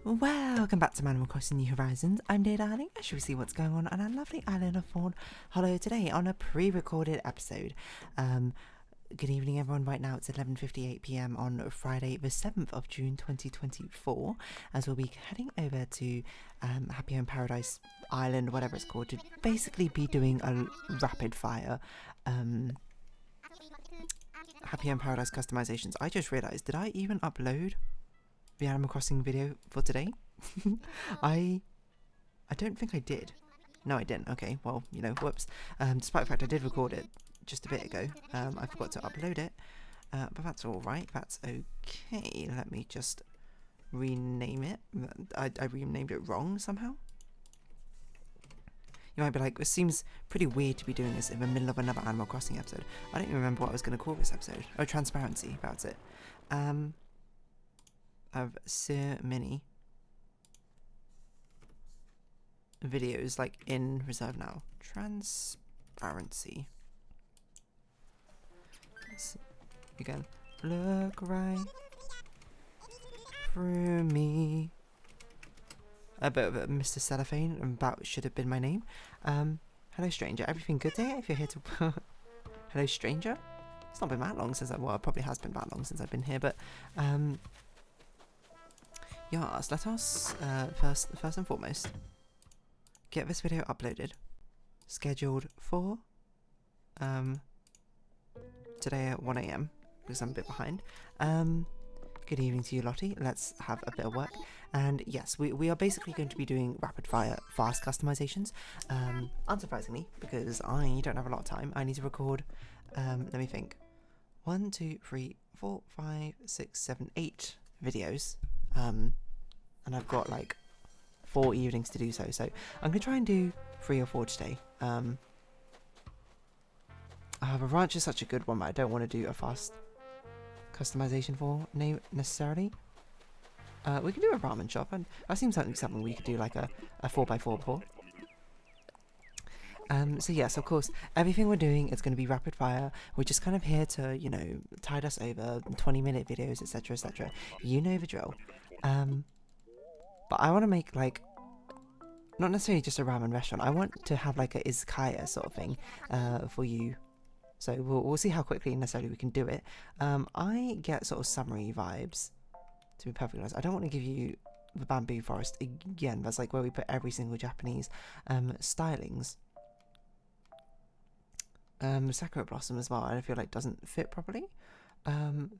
Welcome back to Animal Crossing New Horizons. I'm Day Darling, and shall we see what's going on our lovely island of Fawnhallow today on a pre-recorded episode. Good evening everyone. Right now it's 11:58 p.m. on Friday the 7th of June 2024, as we'll be heading over to Happy Home Paradise Island, whatever it's called, to basically be doing a rapid fire Happy Home Paradise customizations. I just realised, did I even upload the Animal Crossing video for today? I don't think I did. No, I didn't. Okay, well, you know, whoops. Despite the fact I did record it just a bit ago, I forgot to upload it. But that's all right. That's okay. Let me just rename it. I renamed it wrong somehow. You might be like, it seems pretty weird to be doing this in the middle of another Animal Crossing episode. I don't even remember what I was going to call this episode. Oh, transparency. That's it. Of so many videos like in reserve now. Transparency. You can look right through me. But Mr. Cellophane, that should have been my name. Hello stranger, everything good there? If you're here to hello stranger? It's not been that long since well, it probably has been that long since I've been here, but yes, let us first and foremost get this video uploaded, scheduled for today at 1 AM because I'm a bit behind. Good evening to you, Lottie. Let's have a bit of work. And yes, we are basically going to be doing rapid fire fast customizations. Unsurprisingly, because I don't have a lot of time, I need to record. Let me think. 1, 2, 3, 4, 5, 6, 7, 8 videos. And I've got like 4 evenings to do so. So I'm gonna try and do 3 or 4 today. The ranch is such a good one, but I don't want to do a fast customization for necessarily. We can do a ramen shop, and that seems like something we could do like a 4x4 for. So yes, of course, everything we're doing is going to be rapid fire. We're just kind of here to, you know, tide us over 20-minute videos, etc, etc. You know the drill. But I want to make like, not necessarily just a ramen restaurant. I want to have like a izakaya sort of thing for you. So we'll see how quickly necessarily we can do it. I get sort of summery vibes, to be perfectly honest. I don't want to give you the bamboo forest again. That's like where we put every single Japanese stylings. Sakura blossom as well, I feel like doesn't fit properly.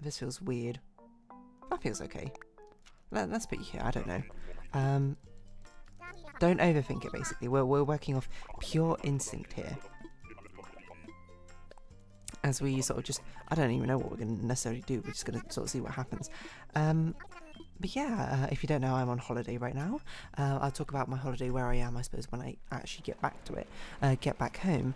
This feels weird. That feels okay. Let's put you here. I don't know. Don't overthink it. Basically, we're working off pure instinct here. As we sort of just, I don't even know what we're going to necessarily do. We're just going to sort of see what happens. But yeah, if you don't know, I'm on holiday right now. I'll talk about my holiday where I am, I suppose, when I actually get back to it, get back home.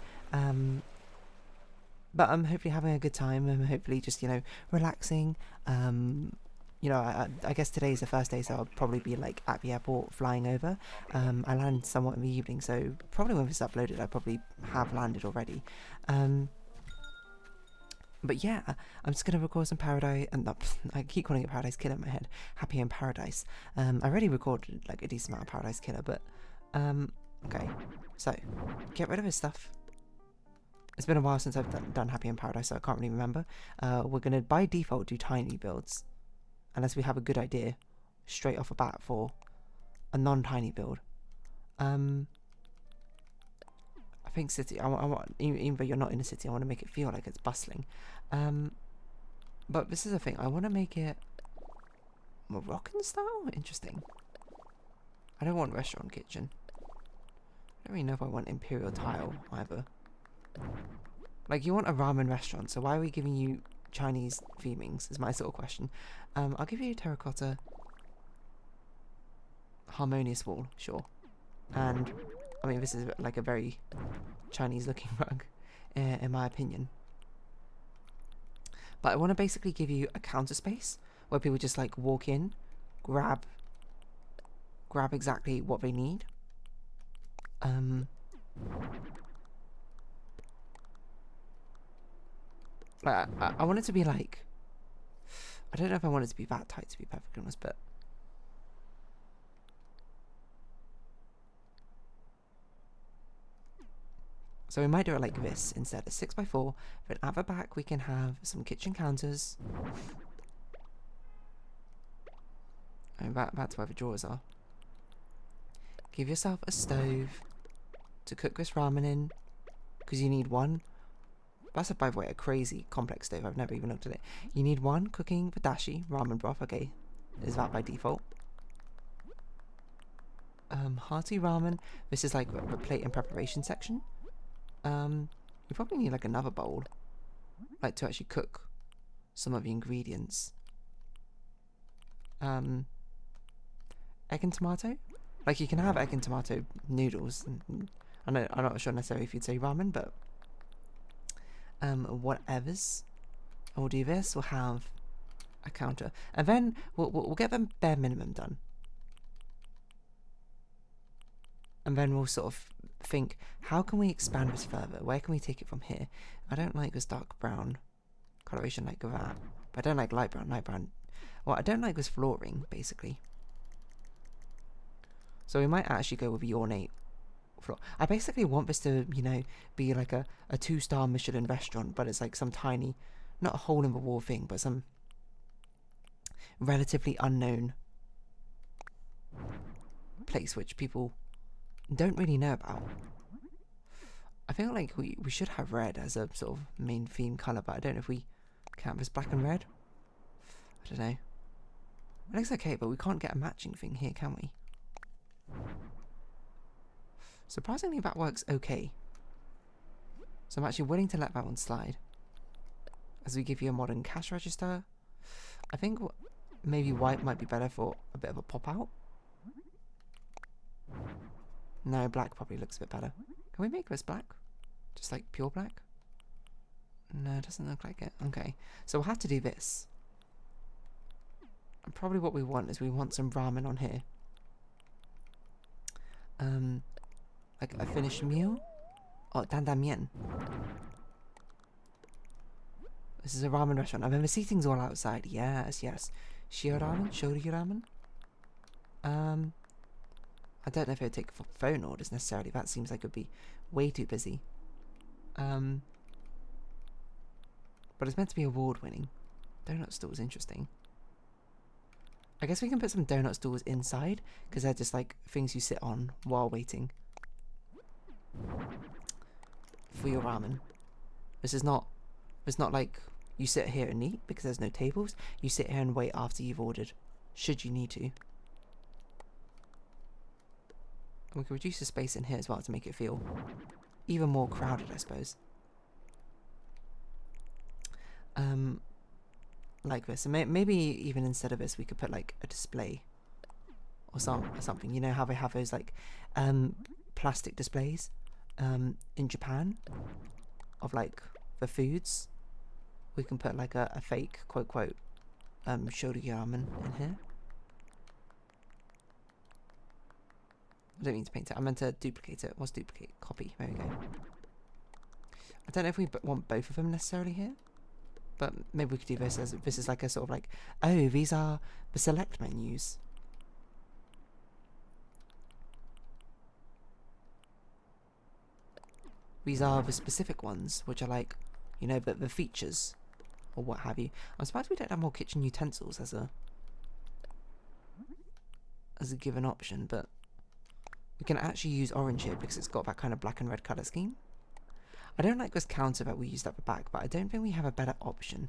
But I'm hopefully having a good time. I'm hopefully just, you know, relaxing. You know, I guess today's the first day, so I'll probably be like at the airport flying over. I land somewhat in the evening, so probably when this is uploaded, I probably have landed already. But yeah, I'm just going to record some Paradise, and I keep calling it Paradise Killer in my head, Happy Home Paradise. I already recorded like a decent amount of Paradise Killer, but, okay, so, get rid of his stuff. It's been a while since I've done Happy Home Paradise, so I can't really remember. We're going to, by default, do tiny builds, unless we have a good idea, straight off the bat for a non-tiny build. I think city, I want, even though you're not in a city, I want to make it feel like it's bustling. But this is the thing, I want to make it Moroccan style? Interesting. I don't want restaurant kitchen. I don't really know if I want imperial tile either. Like, you want a ramen restaurant, so why are we giving you Chinese themings, is my sort of question. I'll give you a terracotta harmonious wall, sure. And I mean, this is like a very Chinese looking rug, in my opinion. But I want to basically give you a counter space where people just like walk in, grab exactly what they need. I want it to be like, I don't know if I want it to be that tight, to be perfectly honest, but So we might do it like this instead. A 6x4, but at the back we can have some kitchen counters. And that's where the drawers are. Give yourself a stove to cook this ramen in, because you need one. That's, by the way, a crazy complex stove. I've never even looked at it. You need one cooking the dashi, ramen broth. Okay, is that by default? Hearty ramen. This is like the plate and preparation section. You probably need like another bowl, like to actually cook some of the ingredients. Egg and tomato. Like you can have egg and tomato noodles. I'm not sure necessarily if you'd say ramen, but whatever's. We'll do this. We'll have a counter, and then we'll get the bare minimum done. And then we'll sort of think, how can we expand this further? Where can we take it from here? I don't like this dark brown coloration like that. But I don't like light brown. Well, I don't like this flooring, basically. So we might actually go with the ornate floor. I basically want this to, you know, be like a 2-star Michelin restaurant, but it's like some tiny, not a hole in the wall thing, but some relatively unknown place which people don't really know about. I feel like we should have red as a sort of main theme colour, but I don't know if we count this black and red. I don't know. It looks okay, but we can't get a matching thing here, can we? Surprisingly, that works okay. So I'm actually willing to let that one slide. As we give you a modern cash register. I think maybe white might be better for a bit of a pop out. No, black probably looks a bit better. Can we make this black? Just like pure black? No, it doesn't look like it. Okay, so we'll have to do this. And probably what we want is we want some ramen on here. Like a finished meal? Oh, dandamien. This is a ramen restaurant. I mean, the seating's all outside. Yes, yes. Shio ramen? Shoryu ramen? I don't know if it would take phone orders necessarily. That seems like it would be way too busy. But it's meant to be award-winning. Donut stools, interesting. I guess we can put some donut stools inside, because they're just like things you sit on while waiting for your ramen. It's not like you sit here and eat, because there's no tables. You sit here and wait after you've ordered, should you need to. And we can reduce the space in here as well to make it feel even more crowded, I suppose. Like this. And maybe even instead of this, we could put like a display or something. You know how they have those like plastic displays in Japan of like the foods. We can put like a fake quote shoryu ramen in here. I don't mean to paint it. I meant to duplicate it. What's duplicate? Copy. There we go. I don't know if we want both of them necessarily here, but maybe we could do this as this is like a sort of like, oh, these are the select menus. These are the specific ones, which are like, you know, the features or what have you. I'm surprised we don't have more kitchen utensils as a given option, but we can actually use orange here because it's got that kind of black and red colour scheme. I don't like this counter that we used at the back, but I don't think we have a better option.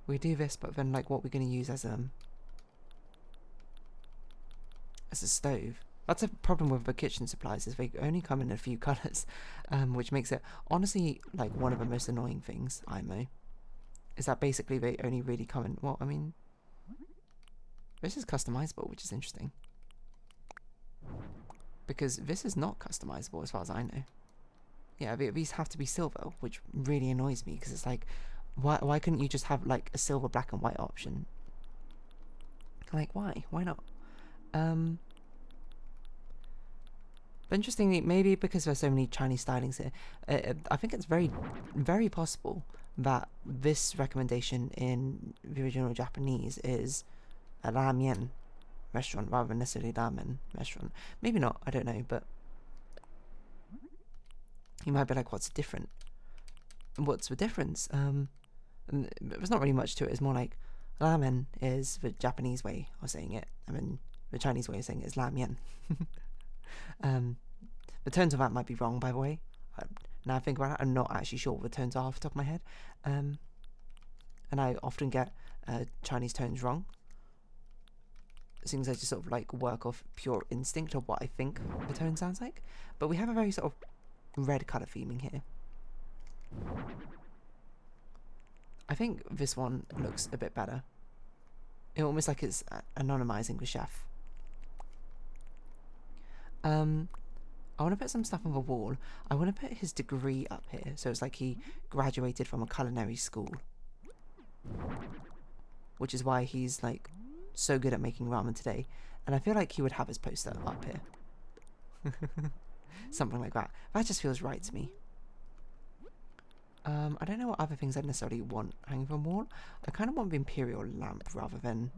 We do this, but then like what we're going to use as a stove. That's a problem with the kitchen supplies, is they only come in a few colours, which makes it honestly like one of the most annoying things, IMO. Is that basically they only really come in, well, I mean, this is customizable, which is interesting. Because this is not customizable as far as I know. Yeah, these have to be silver, which really annoys me, because it's like, why couldn't you just have like a silver, black and white option? Like, why? Why not? But interestingly, maybe because there's so many Chinese stylings here, I think it's very, very possible that this recommendation in the original Japanese is a ramen restaurant rather than necessarily ramen restaurant. Maybe not, I don't know, but You might be like, what's different? What's the difference? And there's not really much to it. It's more like ramen is the Japanese way of saying it. I mean, the Chinese way of saying it is ramyen. The tones of that might be wrong, by the way. Now I think about it, I'm not actually sure what the tones are off the top of my head. And I often get Chinese tones wrong. It seems I just sort of like work off pure instinct of what I think the tone sounds like. But we have a very sort of red colour theming here. I think this one looks a bit better. It almost like it's anonymizing the chef. I want to put some stuff on the wall. I want to put his degree up here, so it's like he graduated from a culinary school, which is why he's like so good at making ramen today. And I feel like he would have his poster up here. Something like that. That just feels right to me. I don't know what other things I necessarily want hanging from the wall. I kind of want the imperial lamp rather than...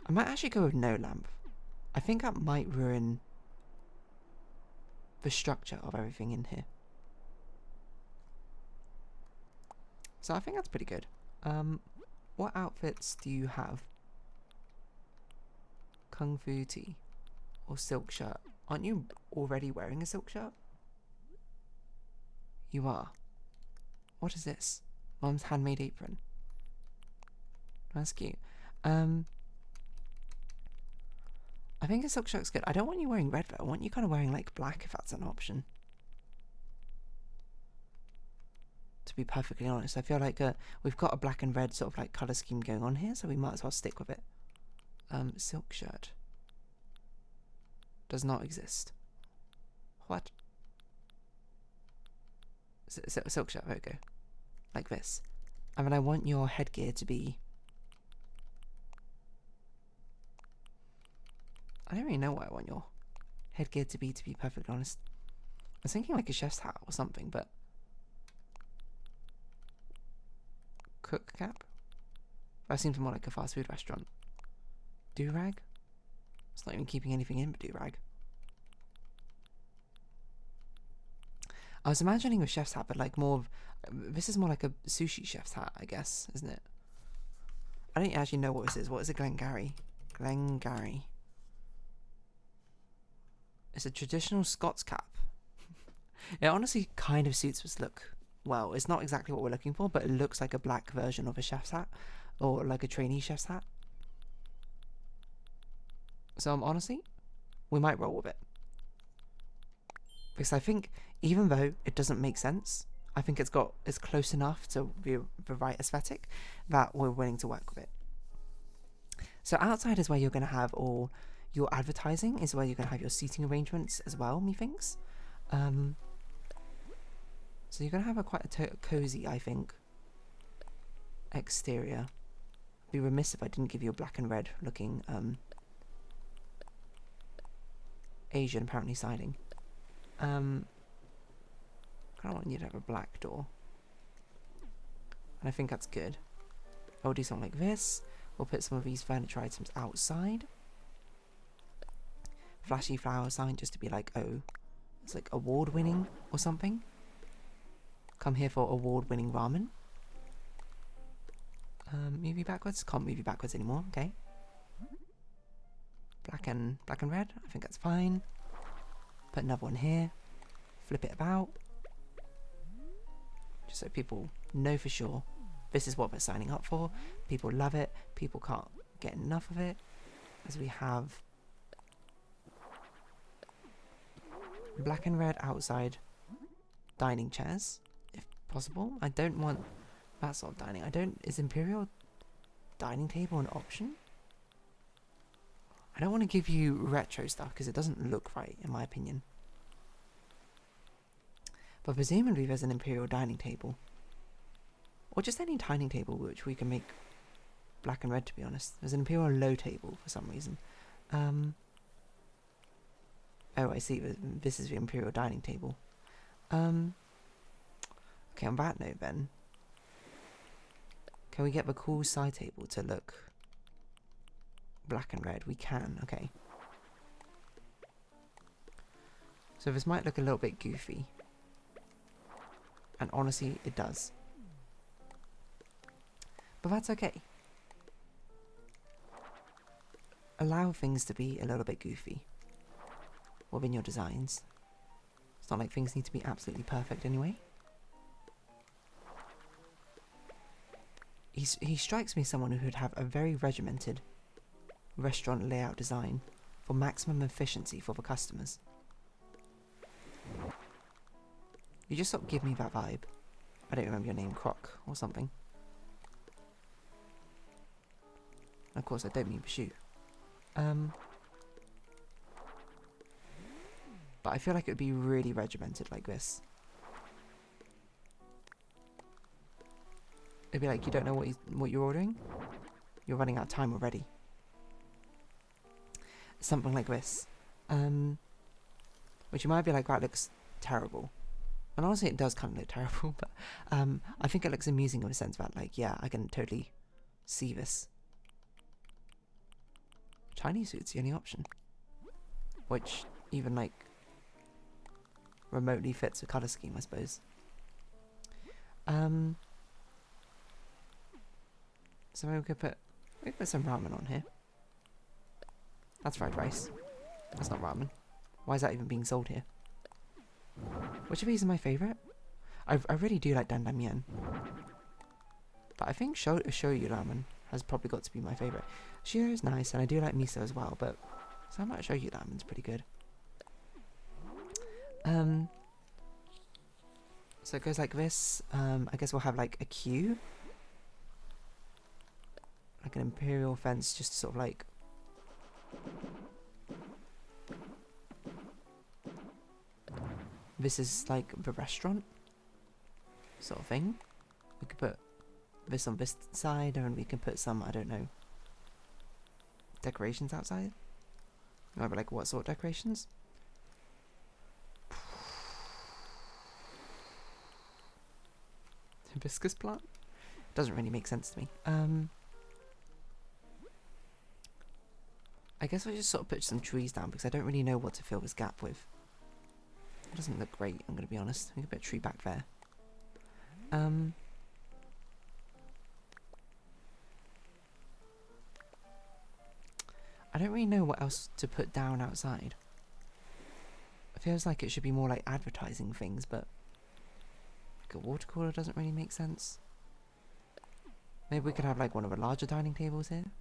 I might actually go with no lamp. I think that might ruin the structure of everything in here. So I think that's pretty good. What outfits do you have? Kung Fu tee or silk shirt? Aren't you already wearing a silk shirt? You are. What is this? Mom's handmade apron. That's cute. I think a silk shirt's good. I don't want you wearing red though. I want you kind of wearing like black if that's an option. To be perfectly honest, I feel like we've got a black and red sort of like colour scheme going on here, so we might as well stick with it. Silk shirt. Does not exist. What? Silk shirt, there we go. Like this. And then I want your headgear to be... I don't really know what I want your headgear to be perfectly honest. I was thinking like a chef's hat or something, but... Cook cap? That seems more like a fast food restaurant. Do-rag? It's not even keeping anything in but do-rag. I was imagining a chef's hat, but like more of... This is more like a sushi chef's hat, I guess, isn't it? I don't actually know what this is. What is a Glengarry? Glengarry. It's a traditional Scots cap. It honestly kind of suits this look well. It's not exactly what we're looking for, but it looks like a black version of a chef's hat. Or like a trainee chef's hat. So honestly, we might roll with it. Because I think, even though it doesn't make sense, I think it's close enough to be the right aesthetic that we're willing to work with it. So outside is where you're going to have all your advertising, is where you're going to have your seating arrangements as well, methinks. So you're going to have quite a cozy, I think, exterior. I'd be remiss if I didn't give you a black and red looking Asian apparently siding. I kind of want you to have a black door. And I think that's good. I'll do something like this. We'll put some of these furniture items outside. Flashy flower sign just to be like, oh, it's like award-winning or something. Come here for award-winning ramen. Move you backwards? Can't move you backwards anymore, okay. Black and red, I think that's fine. Put another one here. Flip it about. Just so people know for sure this is what they're signing up for. People love it. People can't get enough of it. As we have black and red outside dining chairs, if possible. I don't want that sort of dining. Is Imperial dining table an option? I don't want to give you retro stuff because it doesn't look right in my opinion. But presumably there's an Imperial dining table. Or just any dining table which we can make black and red, to be honest. There's an Imperial low table for some reason. Oh, I see. This is the Imperial dining table. Okay, on that note then. Can we get the cool side table to look black and red? We can, okay. So this might look a little bit goofy. And honestly, it does. But that's okay. Allow things to be a little bit goofy within your designs. It's not like things need to be absolutely perfect anyway. He strikes me as someone who would have a very regimented restaurant layout design for maximum efficiency for the customers. You just sort of give me that vibe. I don't remember your name, Croque or something. Of course, I don't mean the shoe. But I feel like it would be really regimented like this. It'd be like you don't know what you're ordering. You're running out of time already. Something like this. Which you might be like, that looks terrible. And honestly, it does kind of look terrible, but I think it looks amusing in a sense that, like, yeah, I can totally see this. Chinese food's the only option. Which even, like, remotely fits the colour scheme, I suppose. So maybe we could put some ramen on here. That's fried rice. That's not ramen. Why is that even being sold here? Which of these is my favourite? I really do like dandamian. But I think shoyu ramen has probably got to be my favourite. Shiro is nice, and I do like miso as well, but some like shoyu ramen's pretty good. So it goes like this. I guess we'll have like a queue. Like an imperial fence, just sort of like... This is like the restaurant sort of thing. We could put this on this side, and we can put some, I don't know, decorations outside. Maybe like what sort of decorations? Hibiscus plant? Doesn't really make sense to me. I guess I'll just sort of put some trees down because I don't really know what to fill this gap with. It doesn't look great, I'm going to be honest. We can put a tree back there. I don't really know what else to put down outside. It feels like it should be more like advertising things, but like a water cooler doesn't really make sense. Maybe we could have like one of the larger dining tables here.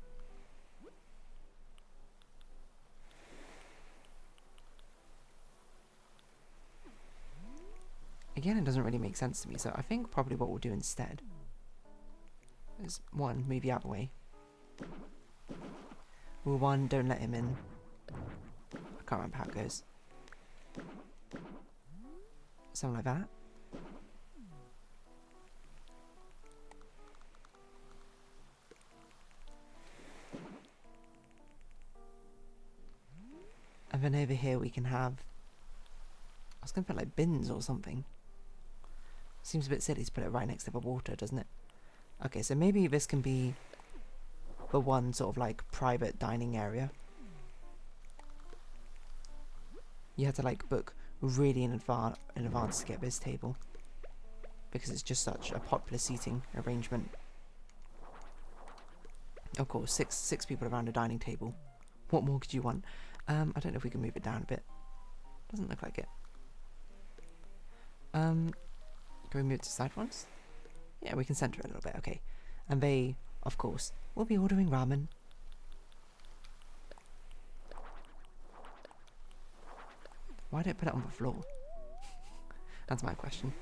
Again, it doesn't really make sense to me, so I think probably what we'll do instead is, one, move you out of the way. Rule 1, don't let him in. I can't remember how it goes. Something like that. And then over here we can have... I was going to put like bins or something. Seems a bit silly to put it right next to the water, doesn't it? Okay, so maybe this can be the one sort of like private dining area. You have to like book really in advance to get this table, because it's just such a popular seating arrangement. Of course, six people around a dining table. What more could you want? I don't know if we can move it down a bit. Doesn't look like it. Can we move it to side ones? Yeah, we can center it a little bit, okay. And they, of course, will be ordering ramen. Why don't I put it on the floor? That's my question.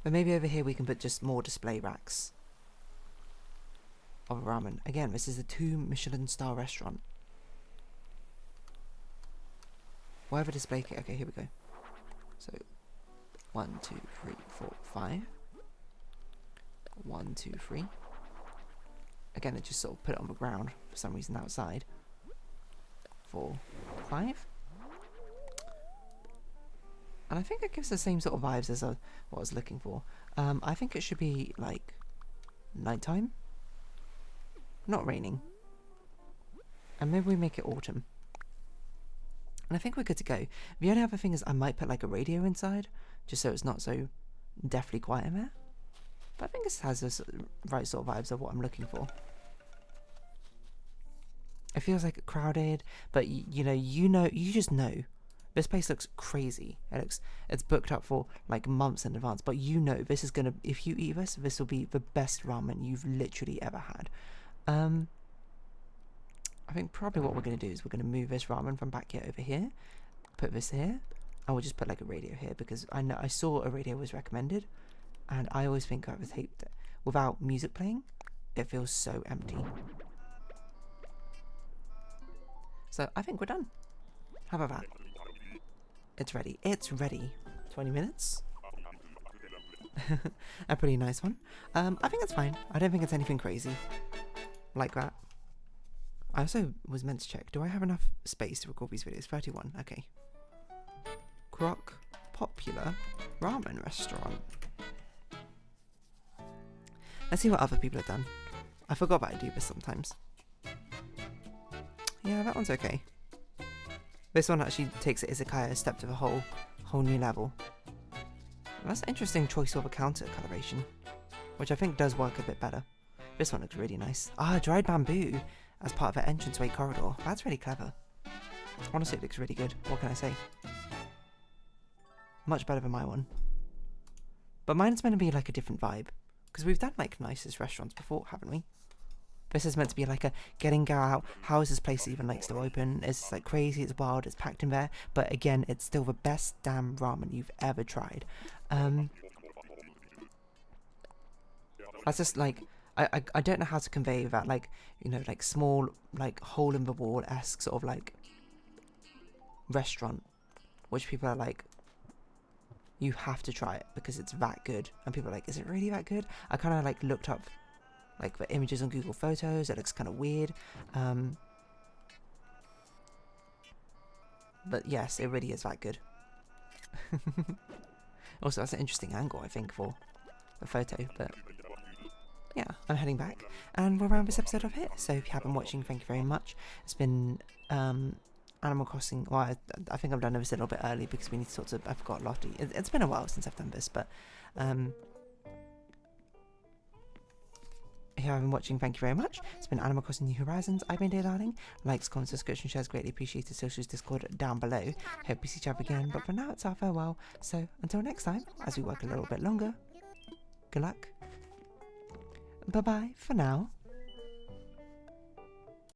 But maybe over here we can put just more display racks of ramen. Again, this is a 2 Michelin star restaurant. Whatever display... Okay, here we go. So, 1, 2, 3, 4, 5. 1, 2, 3. Again, I just sort of put it on the ground for some reason outside. 4, 5. And I think it gives the same sort of vibes as what I was looking for. I think it should be like nighttime. Not raining. And maybe we make it autumn. And I think we're good to go. The only other thing is I might put like a radio inside, just so it's not so deathly quiet in there. But I think this has the right sort of vibes of what I'm looking for. It feels like crowded, but you just know. This place looks crazy. It's booked up for like months in advance, but you know this is gonna, if you eat this, this will be the best ramen you've literally ever had. I think probably what we're gonna do is we're gonna move this ramen from back here over here, put this here, and we'll just put like a radio here because I saw a radio was recommended, and I always think I was hate that without music playing, it feels so empty. So I think we're done. How about that? It's ready. It's ready. 20 minutes. A pretty nice one. I think it's fine. I don't think it's anything crazy like that. I also was meant to check. Do I have enough space to record these videos? 31. Okay. Croque popular ramen restaurant. Let's see what other people have done. I forgot that I do this sometimes. Yeah, that one's okay. This one actually takes it izakaya a step to the whole new level. That's an interesting choice of a counter coloration, which I think does work a bit better. This one looks really nice. Ah, dried bamboo as part of an entranceway corridor. That's really clever. Honestly, it looks really good. What can I say? Much better than my one. But mine's meant to be like a different vibe, because we've done like nicest restaurants before, haven't we? This is meant to be like a getting go out. How is this place even like still open? It's like crazy, it's wild, it's packed in there. But again, it's still the best damn ramen you've ever tried. That's just like, I don't know how to convey that, like, you know, like small, like hole in the wall-esque sort of like restaurant, which people are like, you have to try it because it's that good. And people are like, is it really that good? I kind of like looked up like the images on Google Photos. It looks kind of weird. But yes, it really is that good. Also, that's an interesting angle, I think, for the photo. But yeah, I'm heading back. And we'll round this episode off here. So if you have been watching, thank you very much. It's been Animal Crossing. Well, I think I've done this a little bit early because we need to sort of, I forgot Lottie. It's been a while since I've done this, but if you have been watching, thank you very much. It's been Animal Crossing New Horizons. I've been Dear Darling. Likes, comments, subscription, shares, greatly appreciated. Socials, Discord down below. Hope we see each other again. But for now, it's our farewell. So until next time, as we work a little bit longer, good luck. Bye bye for now.